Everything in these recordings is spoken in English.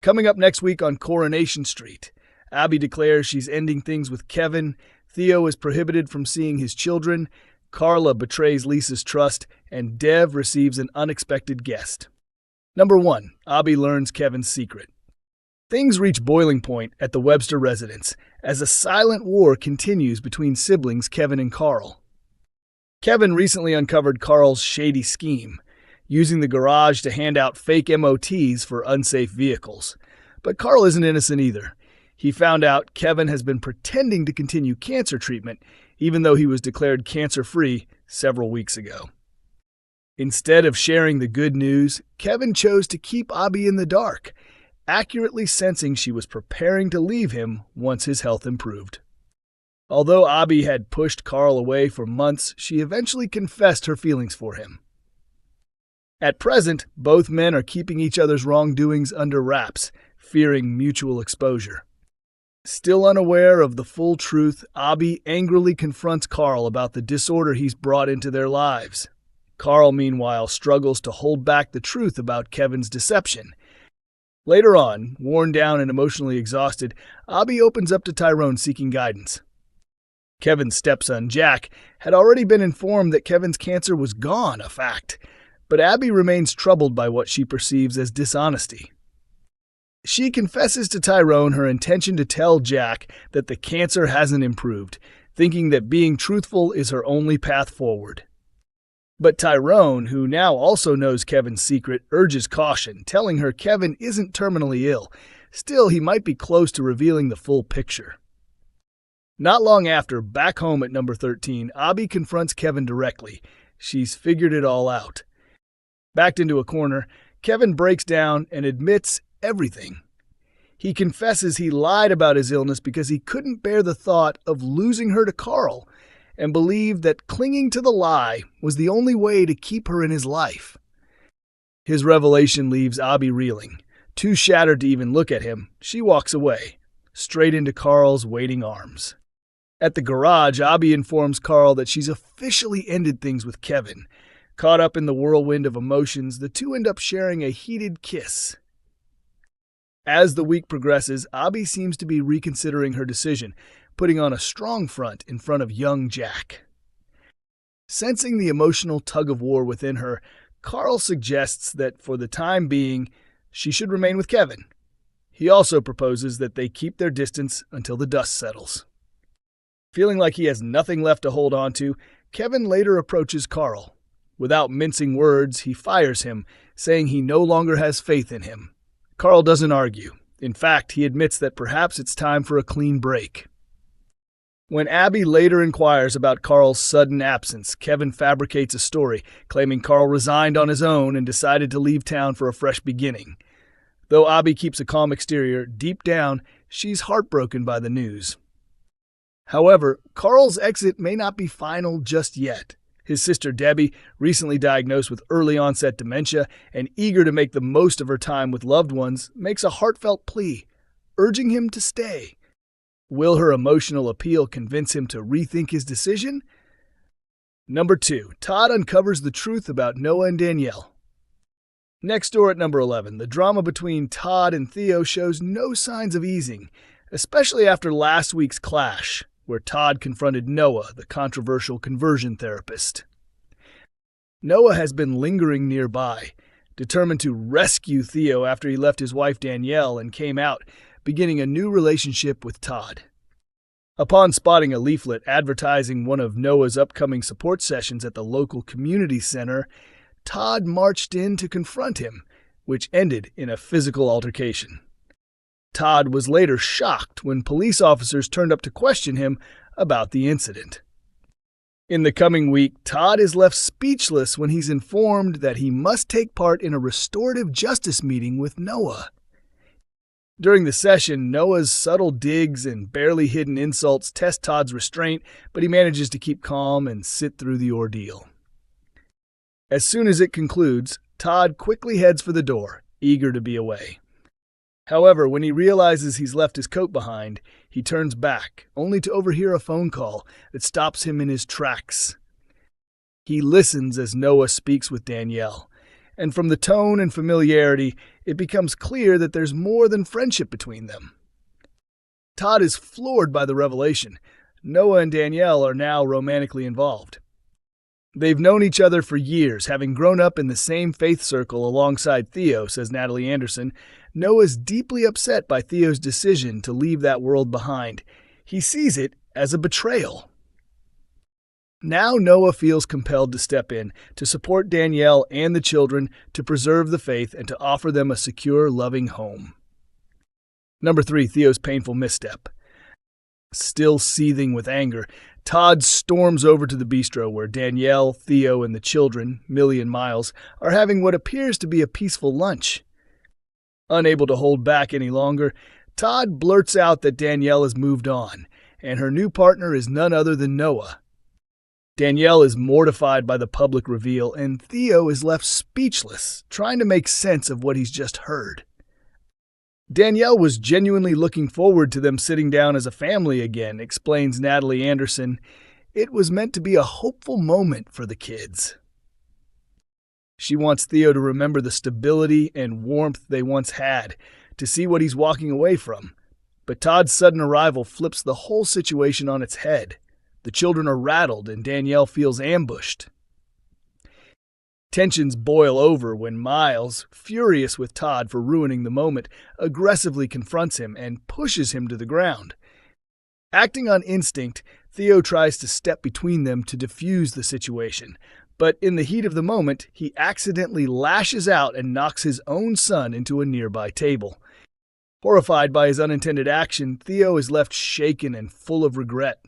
Coming up next week on Coronation Street, Abby declares she's ending things with Kevin, Theo is prohibited from seeing his children, Carla betrays Lisa's trust, and Dev receives an unexpected guest. Number 1. Abby learns Kevin's secret. Things reach boiling point at the Webster residence as a silent war continues between siblings Kevin and Carl. Kevin recently uncovered Carl's shady scheme, using the garage to hand out fake MOTs for unsafe vehicles. But Carl isn't innocent either. He found out Kevin has been pretending to continue cancer treatment, even though he was declared cancer-free several weeks ago. Instead of sharing the good news, Kevin chose to keep Abby in the dark, accurately sensing she was preparing to leave him once his health improved. Although Abby had pushed Carl away for months, she eventually confessed her feelings for him. At present, both men are keeping each other's wrongdoings under wraps, fearing mutual exposure. Still unaware of the full truth, Abby angrily confronts Carl about the disorder he's brought into their lives. Carl, meanwhile, struggles to hold back the truth about Kevin's deception. Later on, worn down and emotionally exhausted, Abby opens up to Tyrone seeking guidance. Kevin's stepson, Jack, had already been informed that Kevin's cancer was gone, a fact, but Abby remains troubled by what she perceives as dishonesty. She confesses to Tyrone her intention to tell Jack that the cancer hasn't improved, thinking that being truthful is her only path forward. But Tyrone, who now also knows Kevin's secret, urges caution, telling her Kevin isn't terminally ill. Still, he might be close to revealing the full picture. Not long after, back home at number 13, Abby confronts Kevin directly. She's figured it all out. Backed into a corner, Kevin breaks down and admits everything. He confesses he lied about his illness because he couldn't bear the thought of losing her to Carl, and believed that clinging to the lie was the only way to keep her in his life. His revelation leaves Abby reeling. Too shattered to even look at him, she walks away, straight into Carl's waiting arms. At the garage, Abby informs Carl that she's officially ended things with Kevin. Caught up in the whirlwind of emotions, the two end up sharing a heated kiss. As the week progresses, Abby seems to be reconsidering her decision, putting on a strong front in front of young Jack. Sensing the emotional tug-of-war within her, Carl suggests that for the time being, she should remain with Kevin. He also proposes that they keep their distance until the dust settles. Feeling like he has nothing left to hold on to, Kevin later approaches Carl. Without mincing words, he fires him, saying he no longer has faith in him. Carl doesn't argue. In fact, he admits that perhaps it's time for a clean break. When Abby later inquires about Carl's sudden absence, Kevin fabricates a story, claiming Carl resigned on his own and decided to leave town for a fresh beginning. Though Abby keeps a calm exterior, deep down, she's heartbroken by the news. However, Carl's exit may not be final just yet. His sister Debbie, recently diagnosed with early-onset dementia and eager to make the most of her time with loved ones, makes a heartfelt plea, urging him to stay. Will her emotional appeal convince him to rethink his decision? Number 2. Todd uncovers the truth about Noah and Danielle. Next door at number 11, the drama between Todd and Theo shows no signs of easing, especially after last week's clash, where Todd confronted Noah, the controversial conversion therapist. Noah has been lingering nearby, determined to rescue Theo after he left his wife Danielle and came out, beginning a new relationship with Todd. Upon spotting a leaflet advertising one of Noah's upcoming support sessions at the local community center, Todd marched in to confront him, which ended in a physical altercation. Todd was later shocked when police officers turned up to question him about the incident. In the coming week, Todd is left speechless when he's informed that he must take part in a restorative justice meeting with Noah. During the session, Noah's subtle digs and barely hidden insults test Todd's restraint, but he manages to keep calm and sit through the ordeal. As soon as it concludes, Todd quickly heads for the door, eager to be away. However, when he realizes he's left his coat behind, he turns back, only to overhear a phone call that stops him in his tracks. He listens as Noah speaks with Danielle, and from the tone and familiarity, it becomes clear that there's more than friendship between them. Todd is floored by the revelation. Noah and Danielle are now romantically involved. They've known each other for years, having grown up in the same faith circle alongside Theo, says Natalie Anderson. Noah's deeply upset by Theo's decision to leave that world behind. He sees it as a betrayal. Now Noah feels compelled to step in, to support Danielle and the children, to preserve the faith, and to offer them a secure, loving home. Number 3, Theo's painful misstep. Still seething with anger, Todd storms over to the bistro where Danielle, Theo, and the children, Millie and Miles, are having what appears to be a peaceful lunch. Unable to hold back any longer, Todd blurts out that Danielle has moved on, and her new partner is none other than Noah. Danielle is mortified by the public reveal, and Theo is left speechless, trying to make sense of what he's just heard. Danielle was genuinely looking forward to them sitting down as a family again, explains Natalie Anderson. It was meant to be a hopeful moment for the kids. She wants Theo to remember the stability and warmth they once had, to see what he's walking away from. But Todd's sudden arrival flips the whole situation on its head. The children are rattled and Danielle feels ambushed. Tensions boil over when Miles, furious with Todd for ruining the moment, aggressively confronts him and pushes him to the ground. Acting on instinct, Theo tries to step between them to defuse the situation, but in the heat of the moment, he accidentally lashes out and knocks his own son into a nearby table. Horrified by his unintended action, Theo is left shaken and full of regret.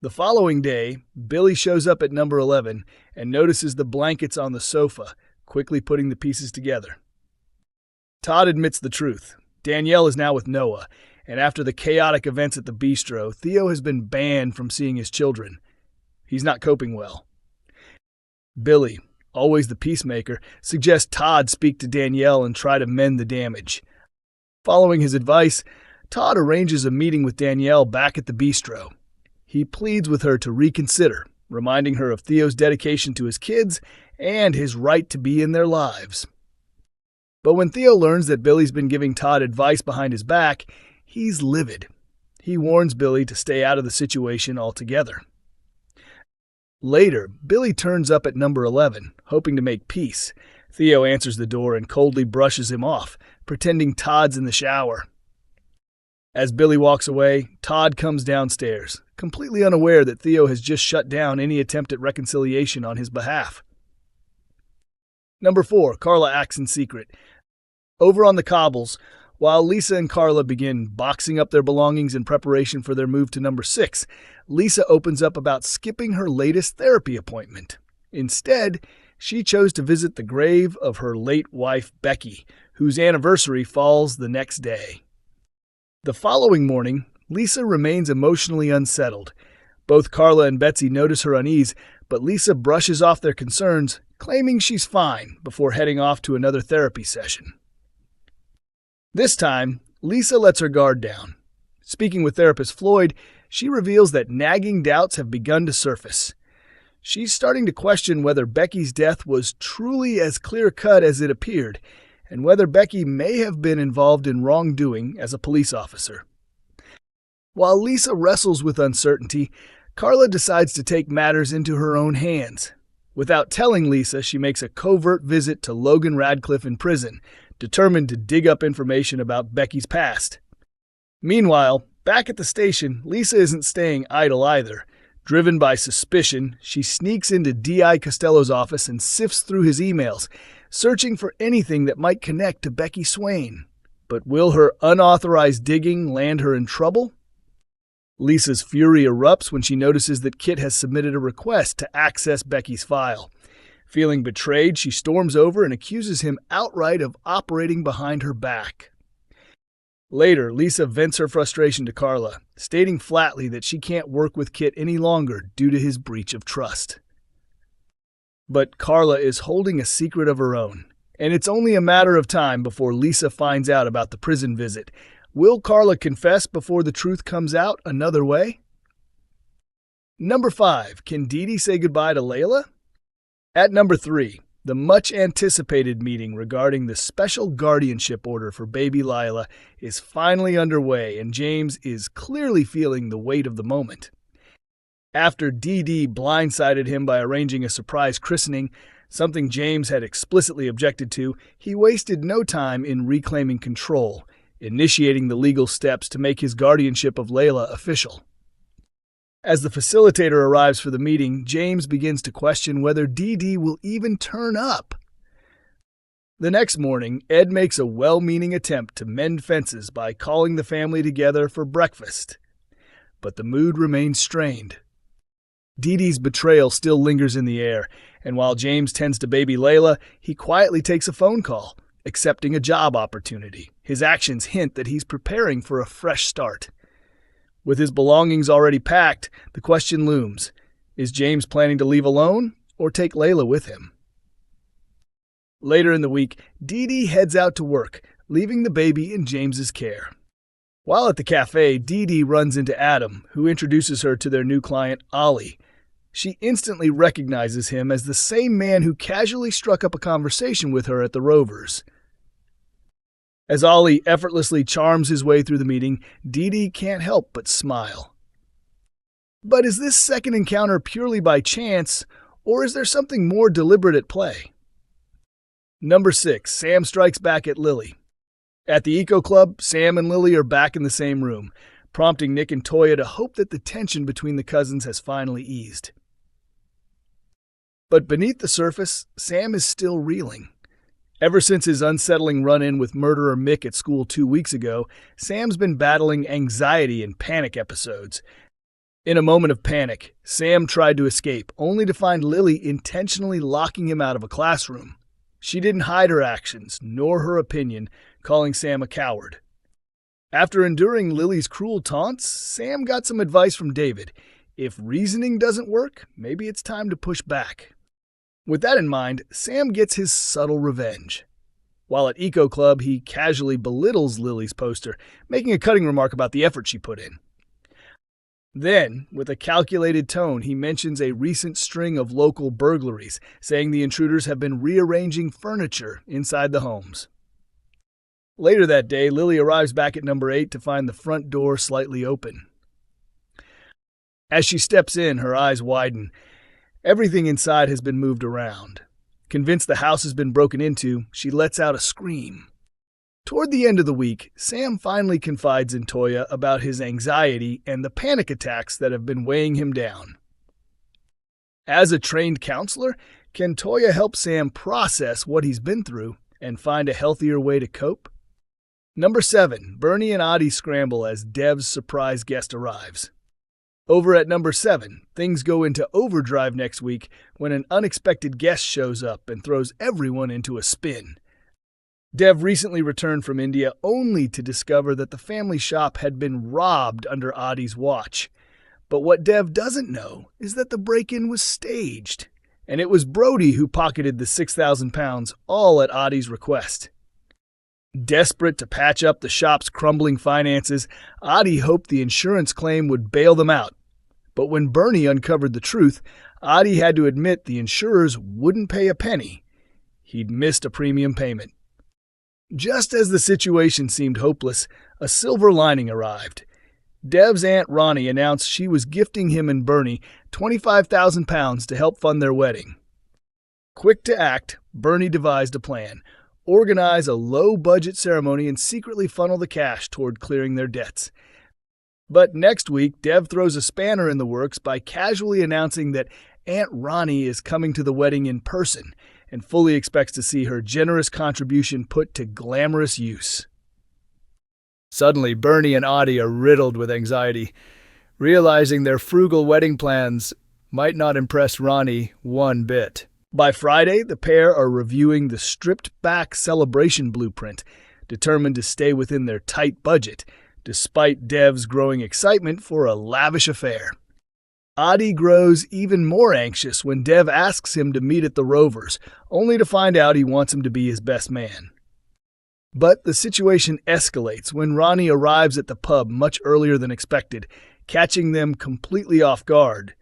The following day, Billy shows up at number 11 and notices the blankets on the sofa, quickly putting the pieces together. Todd admits the truth. Danielle is now with Noah, and after the chaotic events at the bistro, Theo has been banned from seeing his children. He's not coping well. Billy, always the peacemaker, suggests Todd speak to Danielle and try to mend the damage. Following his advice, Todd arranges a meeting with Danielle back at the bistro. He pleads with her to reconsider, reminding her of Theo's dedication to his kids and his right to be in their lives. But when Theo learns that Billy's been giving Todd advice behind his back, he's livid. He warns Billy to stay out of the situation altogether. Later, Billy turns up at number 11, hoping to make peace. Theo answers the door and coldly brushes him off, pretending Todd's in the shower. As Billy walks away, Todd comes downstairs, completely unaware that Theo has just shut down any attempt at reconciliation on his behalf. Number 4, Carla acts in secret. Over on the cobbles, while Lisa and Carla begin boxing up their belongings in preparation for their move to number 6, Lisa opens up about skipping her latest therapy appointment. Instead, she chose to visit the grave of her late wife, Becky, whose anniversary falls the next day. The following morning, Lisa remains emotionally unsettled. Both Carla and Betsy notice her unease, but Lisa brushes off their concerns, claiming she's fine, before heading off to another therapy session. This time, Lisa lets her guard down. Speaking with therapist Floyd, she reveals that nagging doubts have begun to surface. She's starting to question whether Becky's death was truly as clear-cut as it appeared, and whether Becky may have been involved in wrongdoing as a police officer. While Lisa wrestles with uncertainty, Carla decides to take matters into her own hands. Without telling Lisa, she makes a covert visit to Logan Radcliffe in prison, determined to dig up information about Becky's past. Meanwhile, back at the station, Lisa isn't staying idle either. Driven by suspicion, she sneaks into D.I. Costello's office and sifts through his emails, searching for anything that might connect to Becky Swain. But will her unauthorized digging land her in trouble? Lisa's fury erupts when she notices that Kit has submitted a request to access Becky's file. Feeling betrayed, she storms over and accuses him outright of operating behind her back. Later, Lisa vents her frustration to Carla, stating flatly that she can't work with Kit any longer due to his breach of trust. But Carla is holding a secret of her own, and it's only a matter of time before Lisa finds out about the prison visit. Will Carla confess before the truth comes out another way? Number 5, can Dee-Dee say goodbye to Laila? At number 3, The much-anticipated meeting regarding the Special Guardianship Order for baby Laila is finally underway, and James is clearly feeling the weight of the moment. After Dee-Dee blindsided him by arranging a surprise christening, something James had explicitly objected to, he wasted no time in reclaiming control, initiating the legal steps to make his guardianship of Laila official. As the facilitator arrives for the meeting, James begins to question whether Dee-Dee will even turn up. The next morning, Ed makes a well-meaning attempt to mend fences by calling the family together for breakfast. But the mood remains strained. Dee-Dee's betrayal still lingers in the air, and while James tends to baby Laila, he quietly takes a phone call, accepting a job opportunity. His actions hint that he's preparing for a fresh start. With his belongings already packed, the question looms: is James planning to leave alone or take Laila with him? Later in the week, Dee-Dee heads out to work, leaving the baby in James's care. While at the cafe, Dee-Dee runs into Adam, who introduces her to their new client, Ollie. She instantly recognizes him as the same man who casually struck up a conversation with her at the Rovers. As Ollie effortlessly charms his way through the meeting, Dee-Dee can't help but smile. But is this second encounter purely by chance, or is there something more deliberate at play? Number 6, Sam strikes back at Lily. At the Eco Club, Sam and Lily are back in the same room, prompting Nick and Toya to hope that the tension between the cousins has finally eased. But beneath the surface, Sam is still reeling. Ever since his unsettling run-in with murderer Mick at school 2 weeks ago, Sam's been battling anxiety and panic episodes. In a moment of panic, Sam tried to escape, only to find Lily intentionally locking him out of a classroom. She didn't hide her actions, nor her opinion, calling Sam a coward. After enduring Lily's cruel taunts, Sam got some advice from David. If reasoning doesn't work, maybe it's time to push back. With that in mind, Sam gets his subtle revenge. While at Eco Club, he casually belittles Lily's poster, making a cutting remark about the effort she put in. Then, with a calculated tone, he mentions a recent string of local burglaries, saying the intruders have been rearranging furniture inside the homes. Later that day, Lily arrives back at number 8 to find the front door slightly open. As she steps in, her eyes widen. Everything inside has been moved around. Convinced the house has been broken into, she lets out a scream. Toward the end of the week, Sam finally confides in Toya about his anxiety and the panic attacks that have been weighing him down. As a trained counselor, can Toya help Sam process what he's been through and find a healthier way to cope? Number 7, Bernie and Aadi scramble as Dev's surprise guest arrives. Over at number 7, things go into overdrive next week when an unexpected guest shows up and throws everyone into a spin. Dev recently returned from India only to discover that the family shop had been robbed under Aadi's watch. But what Dev doesn't know is that the break-in was staged, and it was Brody who pocketed the 6,000 pounds, all at Aadi's request. Desperate to patch up the shop's crumbling finances, Aadi hoped the insurance claim would bail them out. But when Bernie uncovered the truth, Aadi had to admit the insurers wouldn't pay a penny. He'd missed a premium payment. Just as the situation seemed hopeless, a silver lining arrived. Dev's Aunt Ronnie announced she was gifting him and Bernie 25,000 pounds to help fund their wedding. Quick to act, Bernie devised a plan: organize a low-budget ceremony and secretly funnel the cash toward clearing their debts. But next week, Dev throws a spanner in the works by casually announcing that Aunt Ronnie is coming to the wedding in person and fully expects to see her generous contribution put to glamorous use. Suddenly, Bernie and Aadi are riddled with anxiety, realizing their frugal wedding plans might not impress Ronnie one bit. By Friday, the pair are reviewing the stripped-back celebration blueprint, determined to stay within their tight budget, despite Dev's growing excitement for a lavish affair. Aadi grows even more anxious when Dev asks him to meet at the Rovers, only to find out he wants him to be his best man. But the situation escalates when Ronnie arrives at the pub much earlier than expected, catching them completely off guard.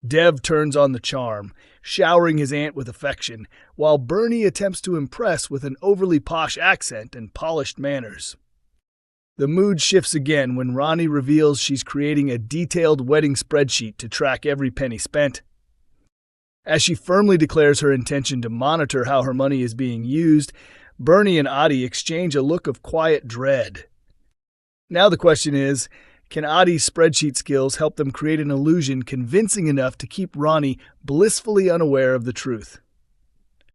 Dev turns on the charm, showering his aunt with affection, while Bernie attempts to impress with an overly posh accent and polished manners. The mood shifts again when Ronnie reveals she's creating a detailed wedding spreadsheet to track every penny spent. As she firmly declares her intention to monitor how her money is being used, Bernie and Aadi exchange a look of quiet dread. Now the question is, can Aadi's spreadsheet skills help them create an illusion convincing enough to keep Ronnie blissfully unaware of the truth?